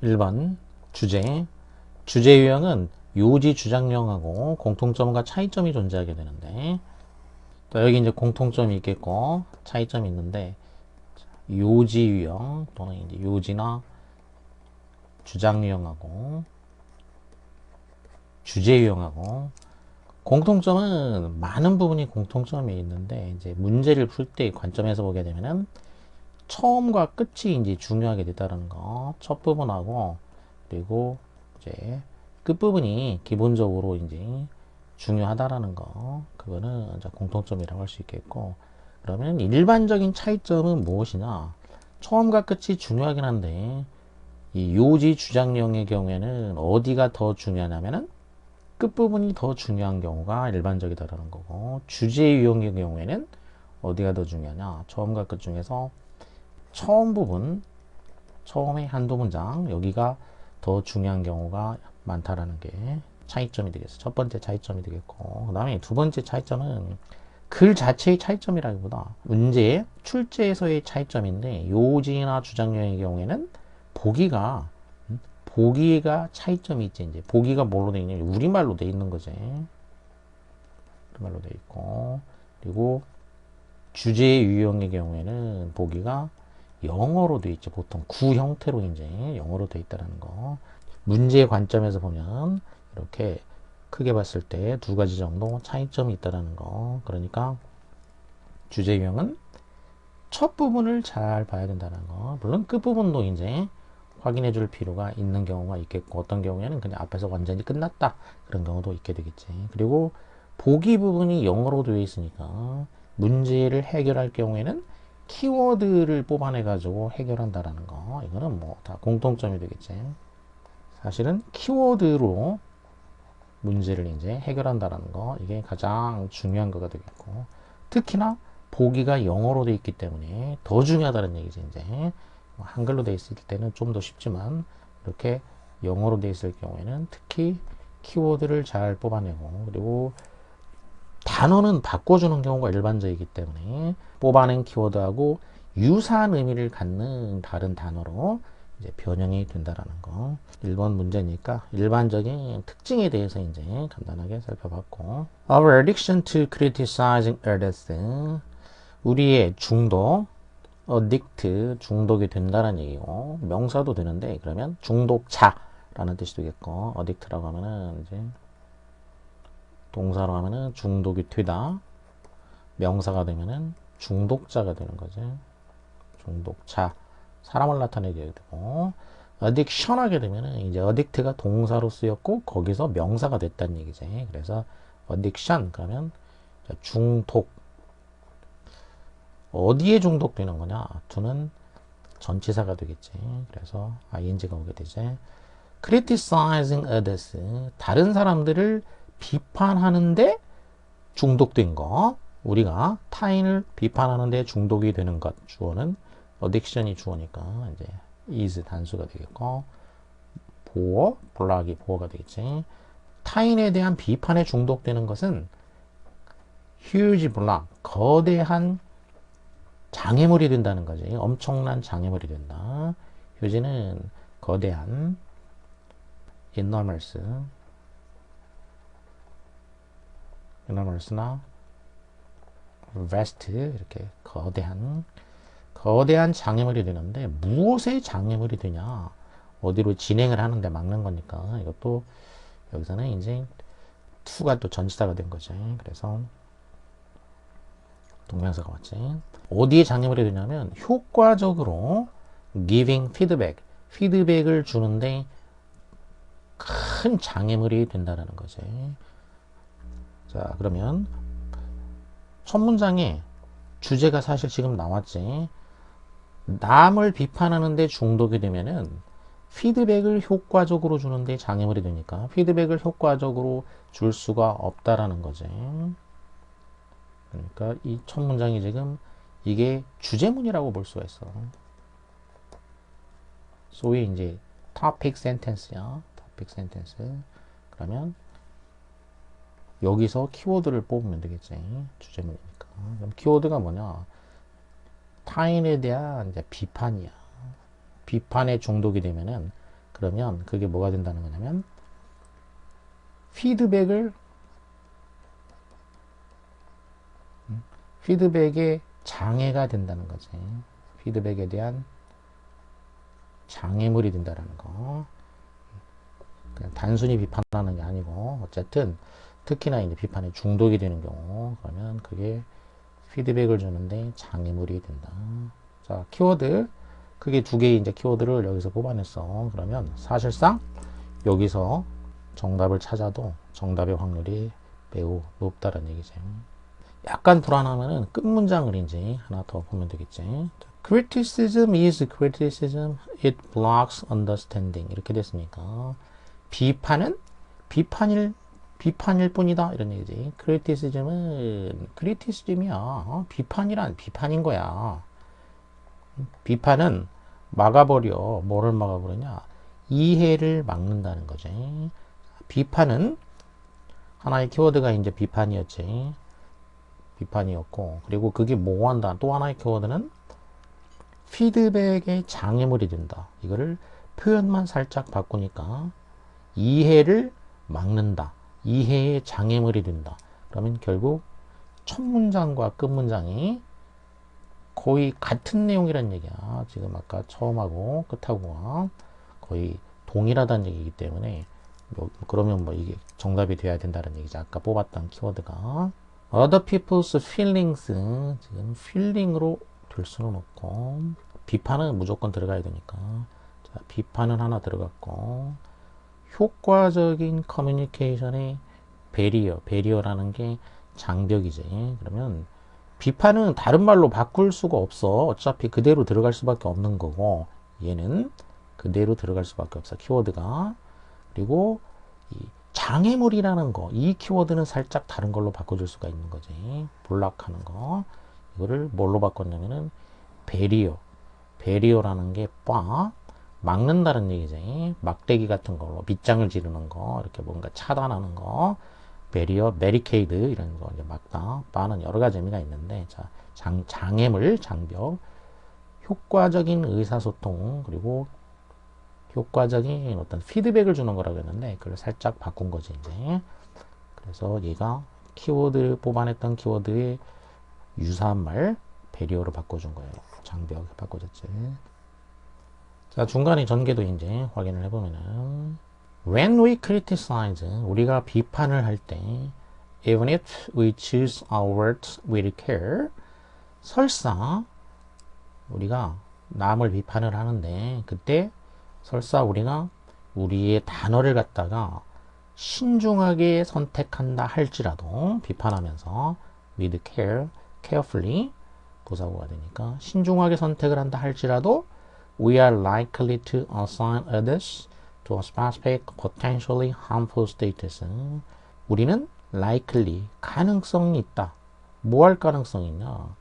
1번 주제. 주제 유형은 요지 주장형하고 공통점과 차이점이 존재하게 되는데, 또 여기 이제 공통점이 있겠고 차이점이 있는데, 요지 유형 또는 이제 요지나 주장 유형하고 주제 유형하고 공통점은 많은 부분이 공통점이 있는데, 이제 문제를 풀 때 관점에서 보게 되면은 처음과 끝이 이제 중요하게 됐다는 거. 첫 부분하고 그리고 이제 끝부분이 기본적으로 이제 중요하다라는 거. 그거는 이제 공통점이라고 할 수 있겠고, 그러면 일반적인 차이점은 무엇이냐? 처음과 끝이 중요하긴 한데 이 요지 주장형의 경우에는 어디가 더 중요하냐면은 끝부분이 더 중요한 경우가 일반적이다라는 거고, 주제 유형의 경우에는 어디가 더 중요하냐? 처음과 끝 중에서 처음 부분, 처음에 한두 문장, 여기가 더 중요한 경우가 많다라는 게 차이점이 되겠어. 첫 번째 차이점이 되겠고, 그 다음에 두 번째 차이점은 글 자체의 차이점이라기보다 문제 출제에서의 차이점인데, 요지나 주장형의 경우에는 보기가 보기가 차이점이 있지. 이제 보기가 뭘로 돼 있냐? 우리말로 돼 있는 거지. 우리말로 돼 있고, 그리고 주제 유형의 경우에는 보기가 영어로 돼 있죠. 보통 구 형태로 이제 영어로 돼 있다는 거. 문제의 관점에서 보면 이렇게 크게 봤을 때 두 가지 정도 차이점이 있다는 거. 그러니까 주제 유형은 첫 부분을 잘 봐야 된다는 거. 물론 끝부분도 이제 확인해 줄 필요가 있는 경우가 있겠고, 어떤 경우에는 그냥 앞에서 완전히 끝났다, 그런 경우도 있게 되겠지. 그리고 보기 부분이 영어로 되어 있으니까 문제를 해결할 경우에는 키워드를 뽑아내 가지고 해결한다라는 거. 이거는 뭐 다 공통점이 되겠지. 사실은 키워드로 문제를 이제 해결한다라는 거, 이게 가장 중요한 거가 되겠고, 특히나 보기가 영어로 되어 있기 때문에 더 중요하다는 얘기지. 이제 한글로 되어 있을 때는 좀 더 쉽지만, 이렇게 영어로 되어 있을 경우에는 특히 키워드를 잘 뽑아내고, 그리고 단어는 바꿔주는 경우가 일반적이기 때문에 뽑아낸 키워드하고 유사한 의미를 갖는 다른 단어로 이제 변형이 된다라는 거. 1번 문제니까 일반적인 특징에 대해서 이제 간단하게 살펴봤고, Our addiction to criticizing others, 우리의 중독, addict, 중독이 된다는 얘기고, 명사도 되는데 그러면 중독자라는 뜻이 되겠고, addict라고 하면은 이제 동사로 하면은 중독이 되다, 명사가 되면은 중독자가 되는 거지. 중독자, 사람을 나타내게 되고, addiction 하게 되면은 이제 addict가 동사로 쓰였고 거기서 명사가 됐다는 얘기지. 그래서 addiction 그러면 중독. 어디에 중독되는 거냐? to는 전치사가 되겠지. 그래서 ing가 오게 되지. criticizing others, 다른 사람들을 비판하는데 중독된 거. 우리가 타인을 비판하는데 중독이 되는 것. 주어는 addiction이 주어니까 이제 is 단수가 되겠고, 보어, 블락이 보어가 되겠지. 타인에 대한 비판에 중독되는 것은 huge block, 거대한 장애물이 된다는 거지. 엄청난 장애물이 된다. 휴지는 거대한, enormous나 vast, 이렇게 거대한 장애물이 되는데, 무엇의 장애물이 되냐? 어디로 진행을 하는데 막는 거니까, 이것도 여기서는 이제 to가 또 전치사가 된 거지. 그래서 동명사가 왔지. 어디에 장애물이 되냐면 효과적으로 giving feedback, 피드백을 주는데 큰 장애물이 된다는 거지. 자, 그러면 첫 문장에 주제가 사실 지금 나왔지. 남을 비판하는데 중독이 되면은 피드백을 효과적으로 주는데 장애물이 되니까 피드백을 효과적으로 줄 수가 없다라는 거지. 그러니까 이 첫 문장이 지금 이게 주제문이라고 볼 수가 있어. 소위 이제 topic sentence야. topic sentence. 그러면 여기서 키워드를 뽑으면 되겠지. 주제문이니까. 그럼 키워드가 뭐냐? 타인에 대한 이제 비판이야. 비판에 중독이 되면은 그러면 그게 뭐가 된다는 거냐면 피드백에 장애가 된다는 거지. 피드백에 대한 장애물이 된다는 거. 그냥 단순히 비판하는 게 아니고 어쨌든 특히나 이제 비판에 중독이 되는 경우 그러면 그게 피드백을 주는데 장애물이 된다. 자, 키워드 크게 두 개의 이제 키워드를 여기서 뽑아냈어. 그러면 사실상 여기서 정답을 찾아도 정답의 확률이 매우 높다는 얘기죠. 약간 불안하면은 끝 문장을 이제 하나 더 보면 되겠지. Criticism is criticism. It blocks understanding. 이렇게 됐으니까 비판은 비판일 뿐이다 이런 얘기지. criticism은 criticism이야. 비판이란 비판인 거야. 비판은 막아버려. 뭐를 막아버리냐? 이해를 막는다는 거지. 비판은 하나의 키워드가 이제 비판이었지. 비판이었고, 그리고 그게 뭐 한다? 또 하나의 키워드는 피드백의 장애물이 된다. 이거를 표현만 살짝 바꾸니까 이해를 막는다. 이해의 장애물이 된다. 그러면 결국 첫 문장과 끝 문장이 거의 같은 내용이란 얘기야. 지금 아까 처음하고 끝하고가 거의 동일하다는 얘기이기 때문에 그러면 뭐 이게 정답이 돼야 된다는 얘기죠. 아까 뽑았던 키워드가 other people's feelings 지금 feeling으로 될 수는 없고 비판은 무조건 들어가야 되니까 자, 비판은 하나 들어갔고 효과적인 커뮤니케이션의 베리어라는 게 장벽이지. 그러면 비판은 다른 말로 바꿀 수가 없어. 어차피 그대로 들어갈 수밖에 없는 거고 얘는 그대로 들어갈 수밖에 없어. 키워드가. 그리고 이 장애물이라는 거, 이 키워드는 살짝 다른 걸로 바꿔줄 수가 있는 거지. 볼락하는 거. 이거를 뭘로 바꿨냐면은 베리어라는 게 막는다는 얘기지. 막대기 같은 걸로 밑장을 지르는 거, 이렇게 뭔가 차단하는 거. 메리케이드 이런 거 이제 막다. 바는 여러 가지 의미가 있는데, 자, 장애물, 장벽, 효과적인 의사소통, 그리고 효과적인 어떤 피드백을 주는 거라고 했는데, 그걸 살짝 바꾼 거지, 이제. 그래서 얘가 키워드, 뽑아냈던 키워드의 유사한 말, 베리어로 바꿔준 거예요. 장벽 바꿔줬지. 자, 중간에 전개도 이제 확인을 해보면은, When we criticize, 우리가 비판을 할 때, even if we choose our words with care, 설사 우리가 남을 비판을 하는데, 그때 설사 우리가 우리의 단어를 갖다가 신중하게 선택한다 할지라도, 비판하면서 with care, carefully, 부사구가 되니까 신중하게 선택을 한다 할지라도 we are likely to assign others to a specific potentially harmful status. 우리는 likely, 가능성이 있다. 뭐 할 가능성이 있냐?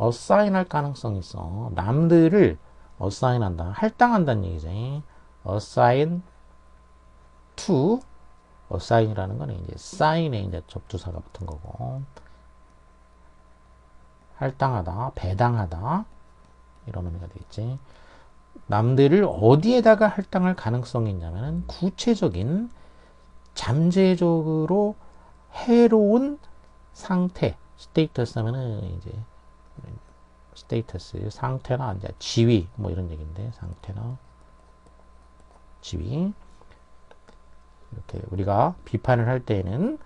assign 할 가능성이 있어. 남들을 assign 한다. 할당한다는 얘기지. assign to, assign이라는 거는 이제 sign에 이제 접두사가 붙은 거고. 할당하다, 배당하다. 이런 의미가 되겠지. 남들을 어디에다가 할당할 가능성이 있냐면 구체적인 잠재적으로 해로운 상태, 스테이터스 하면은 이제 스테이터스 상태나 이제 지위 뭐 이런 얘기인데 상태나 지위 이렇게 우리가 비판을 할 때에는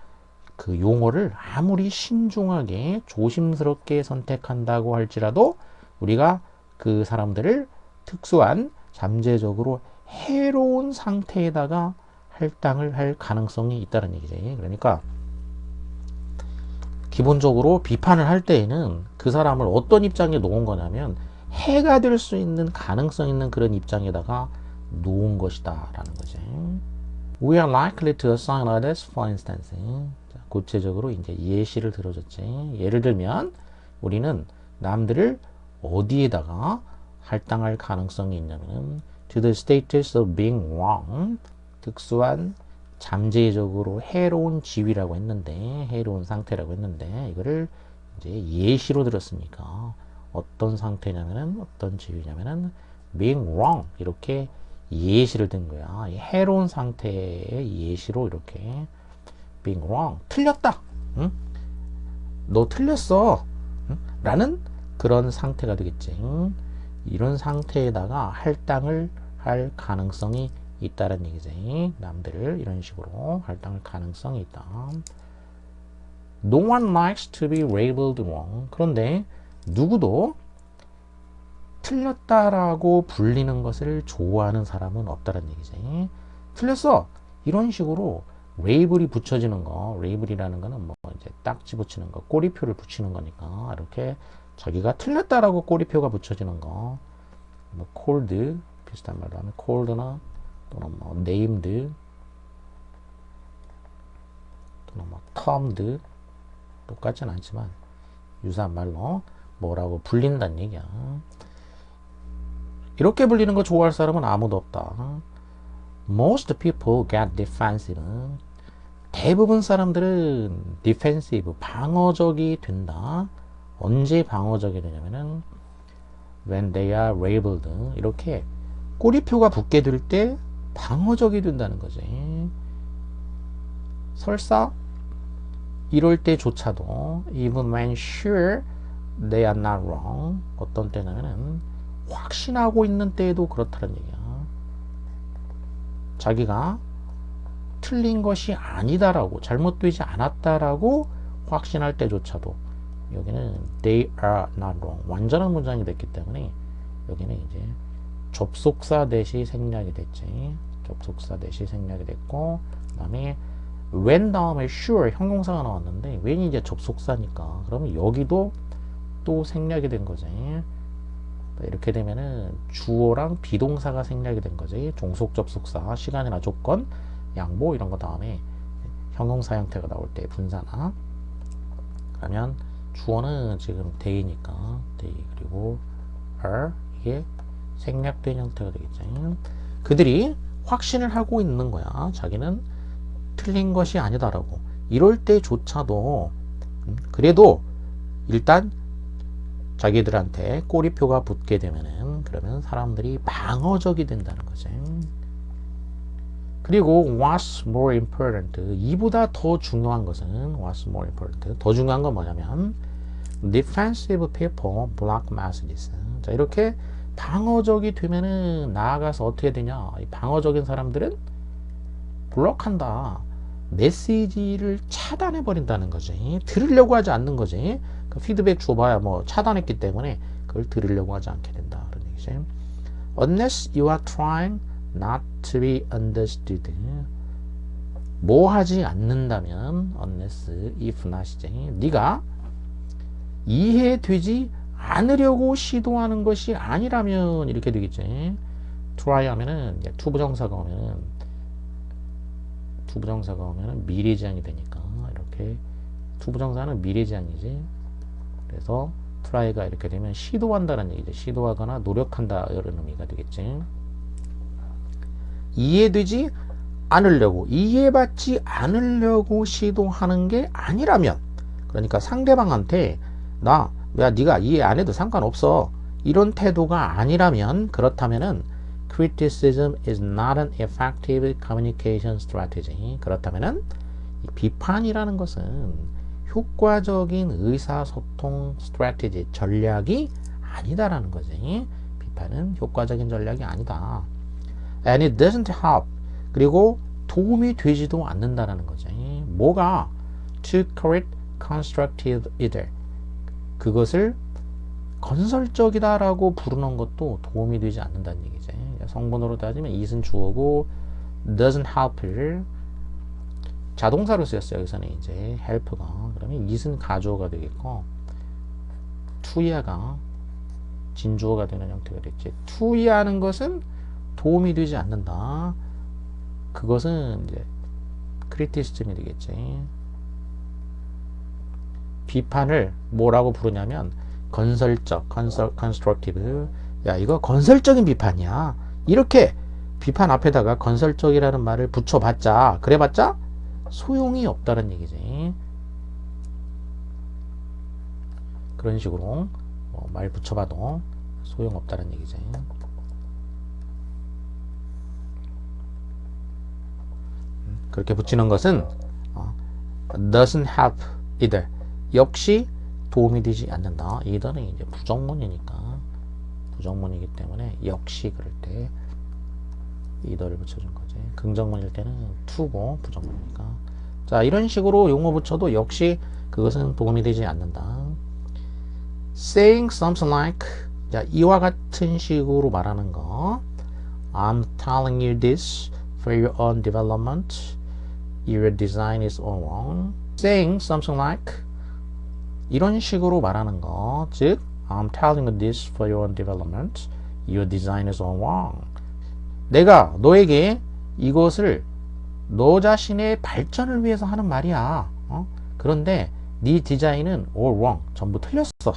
그 용어를 아무리 신중하게 조심스럽게 선택한다고 할지라도 우리가 그 사람들을 특수한 잠재적으로 해로운 상태에다가 할당을 할 가능성이 있다는 얘기지. 그러니까 기본적으로 비판을 할 때에는 그 사람을 어떤 입장에 놓은 거냐면 해가 될 수 있는 가능성 있는 그런 입장에다가 놓은 것이다 라는 거지. We are likely to assign others, for instance. 자, 구체적으로 이제 예시를 들어줬지. 예를 들면 우리는 남들을 어디에다가 할당할 가능성이 있냐면 to the status of being wrong, 특수한 잠재적으로 해로운 지위라고 했는데 해로운 상태라고 했는데 이거를 이제 예시로 들었으니까 어떤 상태냐면은 어떤 지위냐면은 being wrong 이렇게 예시를 든 거야. 이 해로운 상태의 예시로 이렇게 being wrong, 틀렸다. 응? 너 틀렸어. 응? 라는 그런 상태가 되겠지. 응? 이런 상태에다가 할당을 할 가능성이 있다는 얘기지. 남들을 이런 식으로 할당할 가능성이 있다. No one likes to be labeled wrong. 그런데 누구도 틀렸다라고 불리는 것을 좋아하는 사람은 없다는 얘기지. 틀렸어. 이런 식으로 레이블이 붙여지는 거, 레이블이라는 거는 뭐 이제 딱지 붙이는 거, 꼬리표를 붙이는 거니까 이렇게 자기가 틀렸다라고 꼬리표가 붙여지는 거, 뭐 cold 비슷한 말로 하면 cold나 또는 뭐 named 또는 뭐 termed 똑같진 않지만 유사한 말로 뭐라고 불린다는 얘기야. 이렇게 불리는 거 좋아할 사람은 아무도 없다. Most people get defensive. 대부분 사람들은 defensive, 방어적이 된다. 언제 방어적이 되냐면은 when they are labeled. 이렇게 꼬리표가 붙게 될 때 방어적이 된다는 거지. 설사 이럴 때조차도 even when sure they are not wrong. 어떤 때냐면은 확신하고 있는 때에도 그렇다는 얘기야. 자기가 틀린 것이 아니다라고, 잘못되지 않았다라고 확신할 때조차도 여기는 they are not wrong, 완전한 문장이 됐기 때문에 여기는 이제 접속사 대시 생략이 됐지. 접속사 대시 생략이 됐고, 그 다음에 when 다음에 sure 형용사가 나왔는데 when이 이제 접속사니까 그러면 여기도 또 생략이 된 거지. 이렇게 되면은 주어랑 비동사가 생략이 된 거지. 종속 접속사, 시간이나 조건, 양보 이런 거 다음에 형용사 형태가 나올 때 분사나. 그러면 주어는 지금 they니까 they 그리고 are 이게 생략된 형태가 되겠지. 그들이 확신을 하고 있는 거야. 자기는 틀린 것이 아니다라고. 이럴 때조차도 그래도 일단 자기들한테 꼬리표가 붙게 되면은 그러면 사람들이 방어적이 된다는 거지. 그리고 what's more important, 이보다 더 중요한 것은 what's more important, 더 중요한 건 뭐냐면 defensive people block messages. 자, 이렇게 방어적이 되면은 나아가서 어떻게 되냐, 이 방어적인 사람들은 블록한다, 메시지를 차단해 버린다는 거지. 들으려고 하지 않는 거지. 그 피드백 줘봐야 뭐 차단했기 때문에 그걸 들으려고 하지 않게 된다 그런 얘기지. Unless you are trying not to be understood. 뭐 하지 않는다면 unless, if not이지. 네가 이해되지 않으려고 시도하는 것이 아니라면 이렇게 되겠지. try 하면은 투부정사가 오면은 미래지향이 되니까 이렇게 투부정사는 미래지향이지. 그래서 try가 이렇게 되면 시도한다는 얘기죠. 시도하거나 노력한다 이런 의미가 되겠지. 이해되지 않으려고, 이해받지 않으려고 시도하는 게 아니라면, 그러니까 상대방한테 야 네가 이해 안 해도 상관없어 이런 태도가 아니라면, 그렇다면은 criticism is not an effective communication strategy. 그렇다면은 비판이라는 것은 효과적인 의사소통 strategy, 전략이 아니다라는 거지. 비판은 효과적인 전략이 아니다. And it doesn't help. 그리고 도움이 되지도 않는다라는 거지. 뭐가 to correct constructive either. 그것을 건설적이다라고 부르는 것도 도움이 되지 않는다는 얘기지. 성분으로 따지면 it은 주어고 doesn't help를 자동사로 쓰였어요. 여기서는 이제 help가. 그러면 it은 가주어가 되겠고 to야가 진주어가 되는 형태가 됐지. to야는 것은 도움이 되지 않는다. 그것은 이제 criticism이 되겠지. 비판을 뭐라고 부르냐면 건설적, constructive. 야, 이거 건설적인 비판이야. 이렇게 비판 앞에다가 건설적이라는 말을 붙여봤자, 그래봤자 소용이 없다는 얘기지. 그런 식으로 말 붙여봐도 소용없다는 얘기지. 그렇게 붙이는 것은 doesn't help either. 역시 도움이 되지 않는다. either는 이제 부정문이니까 부정문이기 때문에 역시 그럴 때 either를 붙여준 거지. 긍정문일 때는 to고 부정문이니까. 자, 이런 식으로 용어 붙여도 역시 그것은 도움이 되지 않는다. saying something like, 자, 이와 같은 식으로 말하는 거. I'm telling you this for your own development. Your design is all wrong. saying something like, 이런 식으로 말하는 거. 즉, I'm telling you this for your own development. Your design is all wrong. 내가 너에게 이것을 너 자신의 발전을 위해서 하는 말이야. 그런데 네 디자인은 all wrong. 전부 틀렸어.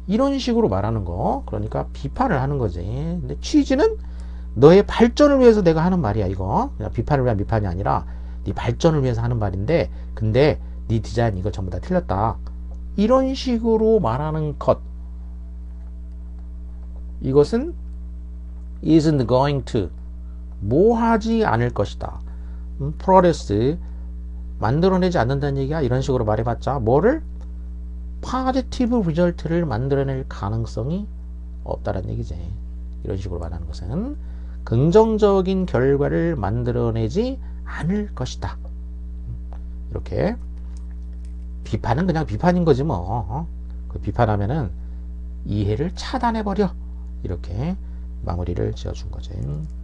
이런 식으로 말하는 거. 그러니까 비판을 하는 거지. 근데 취지는 너의 발전을 위해서 내가 하는 말이야, 이거. 그냥 비판을 위한 비판이 아니라 네 발전을 위해서 하는 말인데, 근데 네 디자인 이거 전부 다 틀렸다. 이런 식으로 말하는 것. 이것은 isn't going to, 뭐 하지 않을 것이다. progress, 만들어내지 않는다는 얘기야. 이런 식으로 말해봤자 뭐를? positive result를 만들어낼 가능성이 없다는 얘기지. 이런 식으로 말하는 것은 긍정적인 결과를 만들어내지 않을 것이다. 이렇게 비판은 그냥 비판인 거지 뭐. 그 비판하면은 이해를 차단해버려. 이렇게 마무리를 지어준 거지.